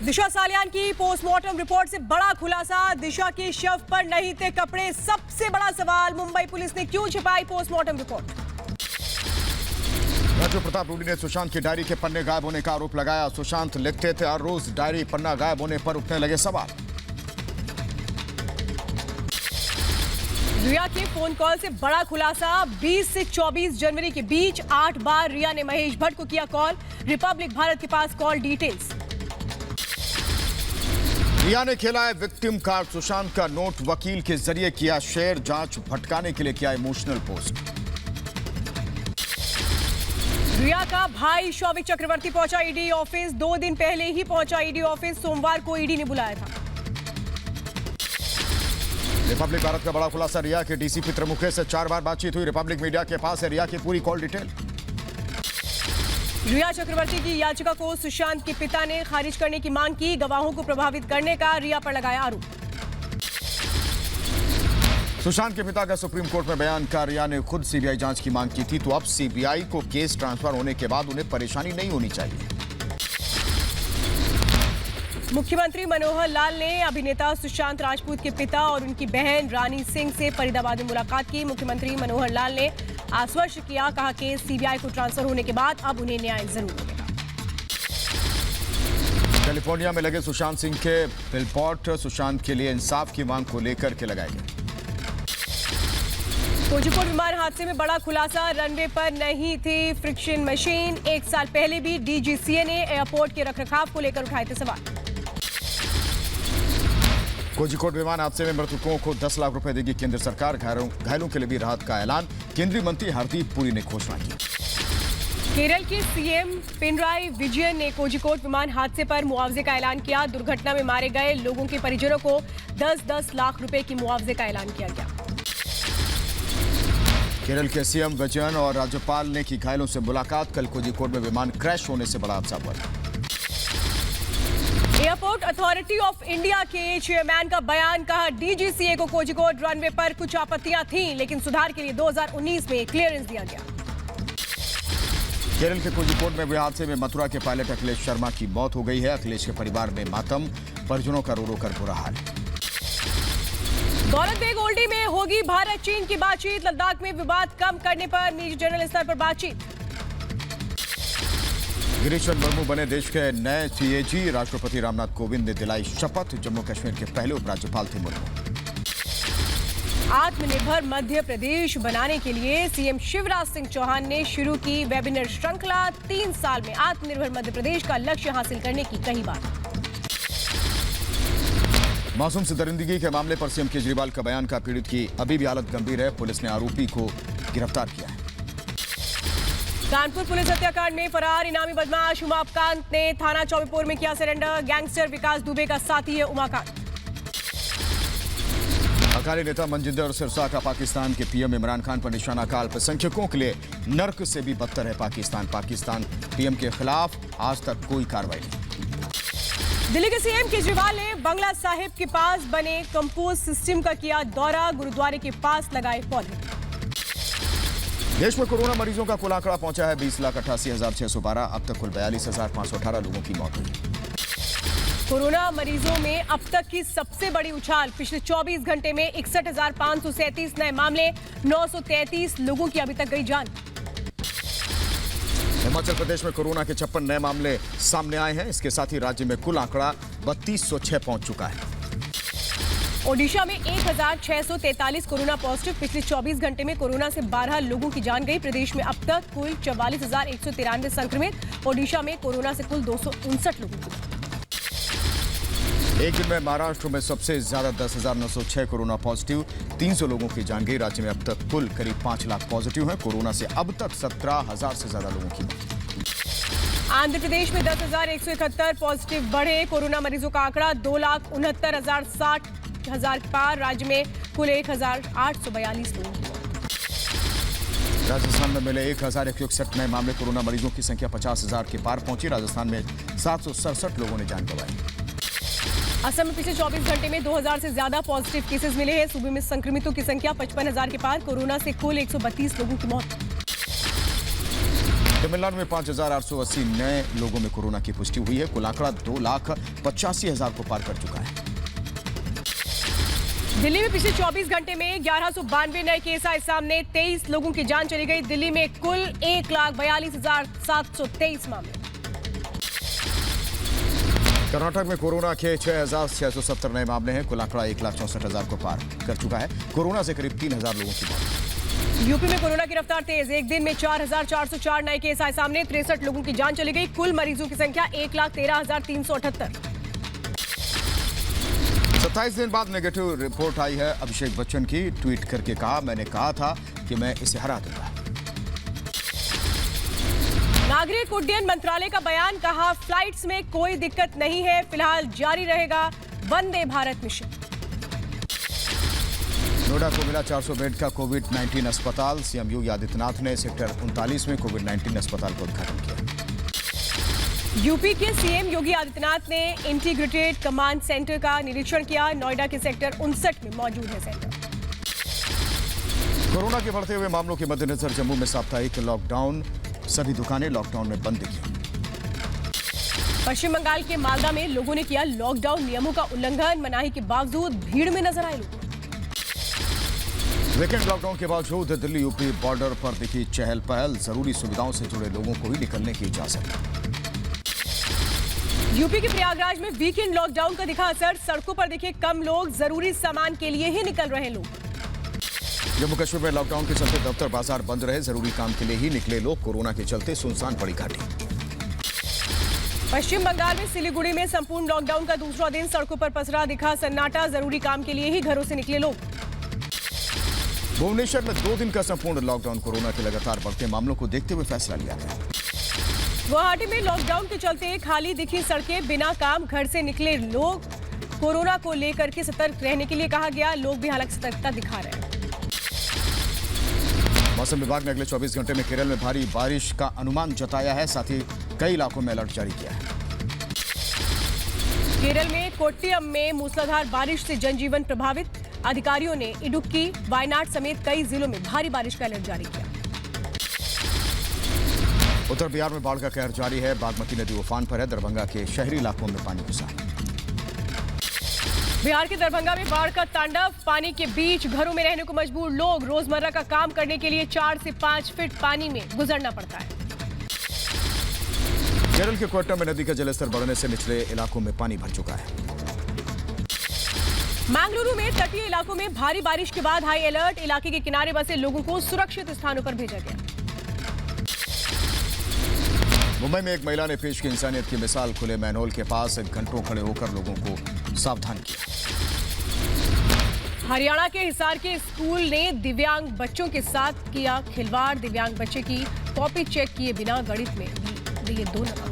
दिशा सालियान की postmortem report से बड़ा खुलासा। दिशा के शव पर नहीं थे कपड़े। सबसे बड़ा सवाल, मुंबई पुलिस ने क्यों छिपाई पोस्टमार्टम रिपोर्ट। राजू प्रताप रूडी ने सुशांत की डायरी के पन्ने गायब होने का आरोप लगाया। सुशांत लिखते थे हर रोज, डायरी पन्ना गायब होने पर उठने लगे सवाल। रिया के फोन कॉल से बड़ा खुलासा। 20 से 24 जनवरी के बीच 8 बार रिया ने महेश भट्ट को किया कॉल। रिपब्लिक भारत के पास कॉल डिटेल्स। रिया ने खेला है विक्टिम कार्ड। सुशांत का नोट वकील के जरिए किया शेयर। जांच भटकाने के लिए किया इमोशनल पोस्ट। रिया का भाई शौविक चक्रवर्ती पहुंचा ईडी ऑफिस। 2 दिन पहले ही पहुंचा ईडी ऑफिस। सोमवार को ईडी ने बुलाया था। रिपब्लिक भारत का बड़ा खुलासा। रिया के डीसीपी त्रिमुखे से 4 बार बातचीत हुई। रिपब्लिक मीडिया के पास है रिया की पूरी कॉल डिटेल। रिया चक्रवर्ती की याचिका को सुशांत के पिता ने खारिज करने की मांग की। गवाहों को प्रभावित करने का रिया पर लगाया आरोप। सुशांत के पिता का सुप्रीम कोर्ट में बयान का। रिया ने खुद सीबीआई जांच की मांग की थी, तो अब सीबीआई को केस ट्रांसफर होने के बाद उन्हें परेशानी नहीं होनी चाहिए। मुख्यमंत्री मनोहर लाल ने अभिनेता सुशांत राजपूत के पिता और उनकी बहन रानी सिंह से फरीदाबाद में मुलाकात की। मुख्यमंत्री मनोहर लाल ने आश्वस्त किया, कहा कि सीबीआई को ट्रांसफर होने के बाद अब उन्हें न्याय जरूर मिलेगा। कैलिफोर्निया में लगे सुशांत सिंह के बिलबोर्ड सुशांत के लिए इंसाफ की मांग को लेकर के लगाए गए। कोझिकोड विमान हादसे में बड़ा खुलासा। रनवे पर नहीं थी फ्रिक्शन मशीन। 1 साल पहले भी डीजीसीए ने एयरपोर्ट के रखरखाव को लेकर उठाए थे सवाल। कोझिकोड विमान हादसे में मृतकों को 10 लाख रुपए देगी केंद्र सरकार। घायलों के लिए भी राहत का ऐलान। केंद्रीय मंत्री हरदीप पुरी ने घोषणा की। केरल के सीएम पिनराई विजयन ने कोझिकोड विमान हादसे पर मुआवजे का ऐलान किया। दुर्घटना में मारे गए लोगों के परिजनों को 10-10 लाख रुपए की मुआवजे का ऐलान किया गया। केरल के सीएम विजयन और राज्यपाल ने की घायलों से मुलाकात। कल कोझिकोड में विमान क्रैश होने से बड़ा हादसा हुआ। एयरपोर्ट अथॉरिटी ऑफ इंडिया के चेयरमैन का बयान, कहा डीजीसीए को कोझिकोड रनवे पर कुछ आपत्तियां थीं, लेकिन सुधार के लिए 2019 में क्लियरेंस दिया गया। केरल के कोझिकोड में हुए हादसे में मथुरा के पायलट अखिलेश शर्मा की मौत हो गई है। अखिलेश के परिवार में मातम, परिजनों का रो रो कर बुरा हाल। दौलत बेग ओल्डी में होगी भारत चीन की बातचीत। लद्दाख में विवाद कम करने पर मेजर जनरल स्तर पर बातचीत। गिरीश मुर्मू बने देश के नए सीएजी। राष्ट्रपति रामनाथ कोविंद ने दिलाई शपथ। जम्मू कश्मीर के पहले उपराज्यपाल थे मुर्मू। आत्मनिर्भर मध्य प्रदेश बनाने के लिए सीएम शिवराज सिंह चौहान ने शुरू की वेबिनार श्रृंखला। 3 साल में आत्मनिर्भर मध्य प्रदेश का लक्ष्य हासिल करने की कही बात। मासूम से दरिंदगी के मामले पर सीएम केजरीवाल का बयान का। पीड़ित की अभी भी हालत गंभीर है। पुलिस ने आरोपी को गिरफ्तार किया है। कानपुर पुलिस हत्याकांड में फरार इनामी बदमाश उमाकांत ने थाना चौबेपुर में किया सरेंडर। गैंगस्टर विकास दुबे का साथी है उमाकांत। अकाली नेता मनजिंदर सिरसा का पाकिस्तान के पीएम इमरान खान पर निशाना। का अल्पसंख्यकों के लिए नर्क से भी बदतर है पाकिस्तान। पाकिस्तान पीएम के खिलाफ आज तक कोई कार्रवाई नहीं। दिल्ली के सीएम केजरीवाल ने बंगला साहिब के पास बने कंपोज सिस्टम का किया दौरा। गुरुद्वारे के पास लगाए पौधे। देश में कोरोना मरीजों का कुल आंकड़ा पहुंचा है 20,88,612। अब तक कुल 42,518 लोगों की मौत हुई। कोरोना मरीजों में अब तक की सबसे बड़ी उछाल। पिछले 24 घंटे में 61,537 नए मामले। 933 लोगों की अभी तक गई जान। हिमाचल प्रदेश में कोरोना के 56 नए मामले सामने आए हैं। इसके साथ ही राज्य में कुल आंकड़ा 3206 पहुंच चुका है। ओडिशा में 1,643 कोरोना पॉजिटिव। पिछले 24 घंटे में कोरोना से 12 लोगों की जान गई। प्रदेश में अब तक कुल 44,193 संक्रमित। ओडिशा में कोरोना से कुल 259 लोगों की। एक दिन में महाराष्ट्र में सबसे ज्यादा 10,906 कोरोना पॉजिटिव। 300 लोगों की जान गई। राज्य में अब तक कुल करीब 5 लाख पॉजिटिव हैं। कोरोना से अब तक 17,000 से ज्यादा लोगों की मौत। आंध्र प्रदेश में 10,171 पॉजिटिव बढ़े। कोरोना मरीजों का आंकड़ा 2,69,60 पार। राज्य में कुल 1,842 लोगों की मौत। राजस्थान में मिले 1,161 नए मामले। कोरोना मरीजों की संख्या 50,000 के पार पहुंची। राजस्थान में 767 लोगों ने जान गंवाई। असम में पिछले 24 घंटे में 2,000 से ज्यादा पॉजिटिव केसेस मिले हैं। सूबे में संक्रमितों की संख्या 55,000 के पार। कोरोना से कुल 132 लोगों की मौत। तमिलनाडु में 5,880 नए लोगों में कोरोना की पुष्टि हुई है। कुल आंकड़ा 2,85,000 को पार कर चुका है। दिल्ली में पिछले 24 घंटे में 1192 नए केस आए सामने, 23 लोगों की जान चली गई। दिल्ली में कुल 1,42,723 मामले। कर्नाटक में कोरोना के 6,670 नए मामले हैं। कुल आंकड़ा 1,64,000 को पार कर चुका है। कोरोना से करीब 3,000 लोगों की मौत। यूपी में कोरोना की रफ्तार तेज, एक दिन में 4,404 नए केस आए सामने, 63 लोगों की जान चली गई। कुल मरीजों की संख्या 1,13,378। 27 दिन बाद नेगेटिव रिपोर्ट आई है अभिषेक बच्चन की। ट्वीट करके कहा, मैंने कहा था कि मैं इसे हरा दूंगा। नागरिक उड्डयन मंत्रालय का बयान, कहा फ्लाइट्स में कोई दिक्कत नहीं है, फिलहाल जारी रहेगा वंदे भारत मिशन। नोएडा को मिला 400 बेड का कोविड-19 अस्पताल। सीएम योगी आदित्यनाथ ने सेक्टर 39 में कोविड-19 अस्पताल का उद्घाटन किया। यूपी के सीएम योगी आदित्यनाथ ने इंटीग्रेटेड कमांड सेंटर का निरीक्षण किया। नोएडा के सेक्टर 59 में मौजूद है सेंटर। कोरोना के बढ़ते हुए मामलों के मद्देनजर जम्मू में साप्ताहिक लॉकडाउन, सभी दुकानें लॉकडाउन में बंद की। पश्चिम बंगाल के मालदा में लोगों ने किया लॉकडाउन नियमों का उल्लंघन, मनाही के बावजूद भीड़ में नजर आए लोग। वीकेंड लॉकडाउन के बावजूद दिल्ली यूपी बॉर्डर पर दिखी चहल पहल, जरूरी सुविधाओं से जुड़े लोगों को ही निकलने की इजाजत। यूपी के प्रयागराज में वीकेंड लॉकडाउन का दिखा असर, सड़कों पर दिखे कम लोग, जरूरी सामान के लिए ही निकल रहे लोग। जम्मू कश्मीर में लॉकडाउन के चलते दफ्तर बाजार बंद रहे, जरूरी काम के लिए ही निकले लोग। कोरोना के चलते सुनसान पड़ी घाटी। पश्चिम बंगाल में सिलीगुड़ी में संपूर्ण लॉकडाउन का दूसरा दिन, सड़कों पर पसरा दिखा सन्नाटा, जरूरी काम के लिए ही घरों से निकले लोग। भुवनेश्वर में 2 दिन का संपूर्ण लॉकडाउन, कोरोना के लगातार बढ़ते मामलों को देखते हुए फैसला लिया गया। गुवाहाटी में लॉकडाउन के चलते खाली दिखी सड़कें, बिना काम घर से निकले लोग। कोरोना को लेकर के सतर्क रहने के लिए कहा गया, लोग भी हालांकि सतर्कता दिखा रहे हैं। मौसम विभाग ने अगले 24 घंटे में केरल में भारी बारिश का अनुमान जताया है, साथ ही कई इलाकों में अलर्ट जारी किया है। केरल में कोट्टयम में मूसलाधार बारिश से जनजीवन प्रभावित, अधिकारियों ने इडुक्की, वायनाड समेत कई जिलों में भारी बारिश का अलर्ट जारी किया। उत्तर बिहार में बाढ़ का कहर जारी है, बागमती नदी उफान पर है, दरभंगा के शहरी इलाकों में पानी घुसा। बिहार के दरभंगा में बाढ़ का तांडव, पानी के बीच घरों में रहने को मजबूर लोग, रोजमर्रा का काम करने के लिए 4 से 5 फीट पानी में गुजरना पड़ता है। केरल के कोट्टयम में नदी का जलस्तर बढ़ने से निचले इलाकों में पानी भर चुका है। मंगलुरु में तटीय इलाकों में भारी बारिश के बाद हाई अलर्ट, इलाके के किनारे बसे लोगों को सुरक्षित स्थानों पर भेजा गया। मुंबई में एक महिला ने पेश की इंसानियत की मिसाल, खुले मैनहोल के पास घंटों खड़े होकर लोगों को सावधान किया। हरियाणा के हिसार के स्कूल ने दिव्यांग बच्चों के साथ किया खिलवाड़, दिव्यांग बच्चे की कॉपी चेक किए बिना गणित में दिए 2 नंबर।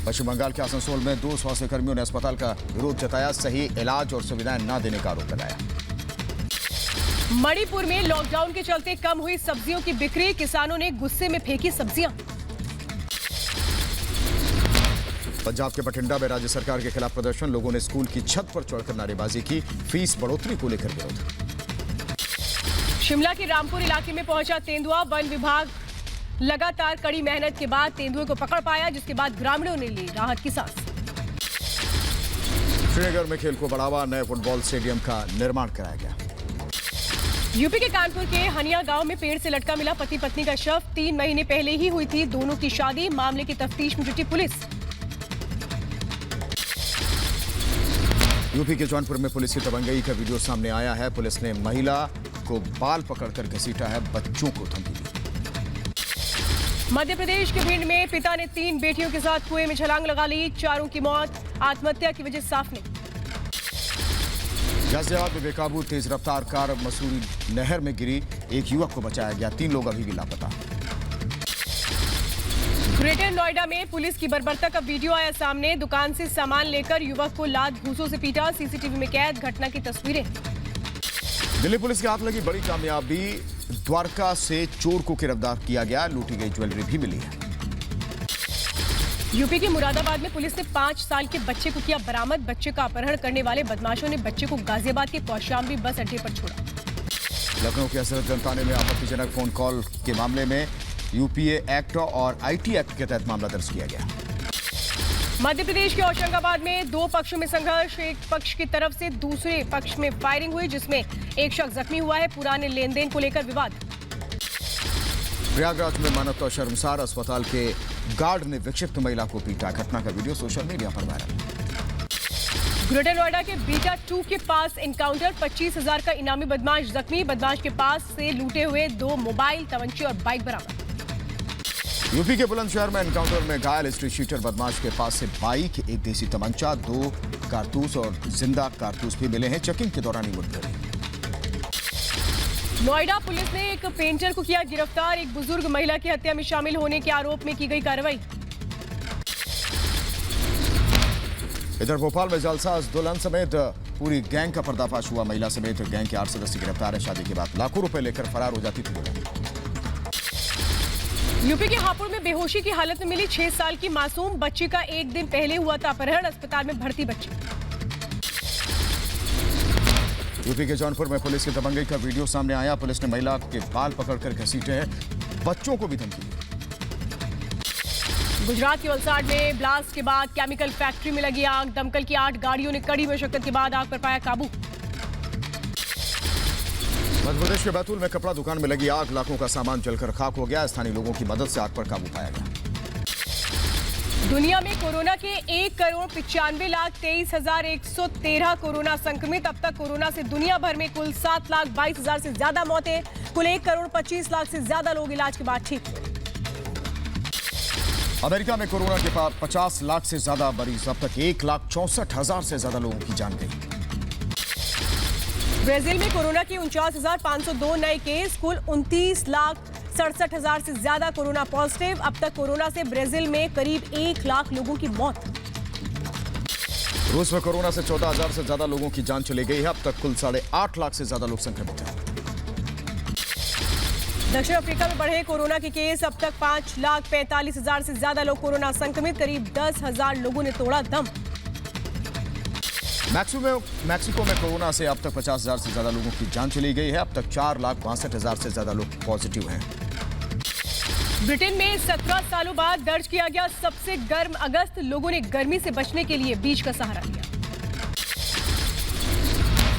पश्चिम बंगाल के आसनसोल में 2 स्वास्थ्य कर्मियों ने अस्पताल का विरोध जताया, सही इलाज और सुविधाएं न देने का आरोप लगाया। मणिपुर में लॉकडाउन के चलते कम हुई सब्जियों की बिक्री, किसानों ने गुस्से में फेंकी सब्जियां। पंजाब के बठिंडा में राज्य सरकार के खिलाफ प्रदर्शन, लोगों ने स्कूल की छत पर चढ़कर नारेबाजी की, फीस बढ़ोतरी को लेकर विरोध। शिमला के रामपुर इलाके में पहुंचा तेंदुआ, वन विभाग लगातार कड़ी मेहनत के बाद तेंदुए को पकड़ पाया, जिसके बाद ग्रामीणों ने ली राहत की सांस। श्रीनगर में खेल को बढ़ावा, नए फुटबॉल स्टेडियम का निर्माण कराया गया। यूपी के कानपुर के हनिया गांव में पेड़ से लटका मिला पति पत्नी का शव, 3 महीने पहले ही हुई थी दोनों की शादी, मामले की तफ्तीश में जुटी पुलिस। यूपी के जौनपुर में पुलिस की दबंगई का वीडियो सामने आया है, पुलिस ने महिला को बाल पकड़कर घसीटा है, बच्चों को धमकी दी। मध्य प्रदेश के भिंड में पिता ने 3 बेटियों के साथ कुएं में छलांग लगा ली, 4 की मौत, आत्महत्या की वजह साफ नहीं। गाजियाबाद में बेकाबू तेज रफ्तार कार मसूरी नहर में गिरी, एक युवक को बचाया गया, 3 लोग अभी भी लापता। ग्रेटर नोएडा में पुलिस की बर्बरता का वीडियो आया सामने, दुकान से सामान लेकर युवक को लात घूंसों से पीटा, सीसीटीवी में कैद, घटना की तस्वीरें। दिल्ली पुलिस के हाथ लगी बड़ी कामयाबी, द्वारका से चोर को गिरफ्तार किया गया, लूटी गई ज्वेलरी भी मिली है। यूपी के मुरादाबाद में पुलिस ने 5 साल के बच्चे को किया बरामद, बच्चे का अपहरण करने वाले बदमाशों ने बच्चे को गाजियाबाद के कौशाम्बी बस अड्डे पर छोड़ा। लखनऊ के हजरत जनताने में आपत्तिजनक फोन कॉल के मामले में यूपीए एक्ट और आईटी एक्ट के तहत मामला दर्ज किया गया। मध्य प्रदेश के होशंगाबाद में दो पक्षों में संघर्ष। एक पक्ष की तरफ से दूसरे पक्ष में फायरिंग हुई, जिसमें एक शख्स जख्मी हुआ है। पुराने लेन देन को लेकर विवाद। प्रयागराज में मानवता शर्मसार, अस्पताल के गार्ड ने विक्षिप्त महिला को पीटा। घटना का वीडियो सोशल मीडिया पर वायरल। ग्रेटर नोएडा के बीटा 2 के पास एनकाउंटर। 25,000 का इनामी बदमाश जख्मी। बदमाश के पास से लूटे हुए 2 मोबाइल, तमंचे और बाइक बरामद। यूपी के बुलंदशहर में एनकाउंटर में घायल स्ट्रीट शूटर बदमाश के पास से बाइक, एक देसी तमंचा, 2 कारतूस और जिंदा कारतूस भी मिले हैं। चेकिंग के दौरान ही मुठभेड़। नोएडा पुलिस ने एक पेंटर को किया गिरफ्तार। एक बुजुर्ग महिला की हत्या में शामिल होने के आरोप में की गई कार्रवाई। इधर भोपाल में जालसाज दुल्हन समेत पूरी गैंग का पर्दाफाश हुआ। महिला समेत गैंग के 8 सदस्य गिरफ्तार है। शादी के बाद लाखों रुपए लेकर फरार हो जाती थी दुल्हन। यूपी के हापुड़ में बेहोशी की हालत में मिली 6 साल की मासूम बच्ची का एक दिन पहले हुआ था अपहरण। अस्पताल में भर्ती बच्ची। यूपी के जौनपुर में पुलिस की दबंगई का वीडियो सामने आया। पुलिस ने महिला के बाल पकड़कर घसीटे हैं, बच्चों को भी धमकी दी। गुजरात के वलसाड में ब्लास्ट के बाद केमिकल फैक्ट्री में लगी आग। दमकल की 8 गाड़ियों ने कड़ी मशक्कत के बाद आग पर पाया काबू। मध्य प्रदेश के बैतूल में कपड़ा दुकान में लगी आग, लाखों का सामान जलकर खाक हो गया। स्थानीय लोगों की मदद से आग पर काबू पाया गया। दुनिया में कोरोना के 1,95,23,113 कोरोना संक्रमित। अब तक कोरोना से दुनिया भर में कुल 7,22,000 से ज्यादा मौतें। कुल 1,25,00,000 से ज्यादा लोग इलाज के बाद ठीक हुए। अमेरिका में कोरोना के पास 50 लाख से ज्यादा मरीज। अब तक 1,64,000 से ज्यादा लोगों की जान गई। ब्राजील में कोरोना के 49,502 नए केस। कुल 29,67,000 से ज्यादा कोरोना पॉजिटिव। अब तक कोरोना से ब्राजील में करीब 1 लाख लोगों की मौत। रूस में कोरोना से 14,000 से ज्यादा लोगों की जान चली गई है। अब तक कुल 8.5 लाख से ज्यादा लोग संक्रमित हैं। दक्षिण अफ्रीका में बढ़े कोरोना के केस। अब तक 5,45,000 से ज्यादा लोग कोरोना संक्रमित। करीब 10,000 लोगों ने तोड़ा दम। मैक्सिको में कोरोना से अब तक 50,000 से ज्यादा लोगों की जान चली गई है। अब तक 4,62,000 से ज्यादा लोग पॉजिटिव हैं। ब्रिटेन में 17 सालों बाद दर्ज किया गया सबसे गर्म अगस्त। लोगों ने गर्मी से बचने के लिए बीच का सहारा लिया।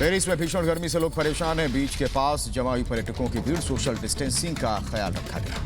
पेरिस में भीषण गर्मी से लोग परेशान हैं। बीच के पास जमा हुई पर्यटकों की भीड़। सोशल डिस्टेंसिंग का ख्याल रखा गया।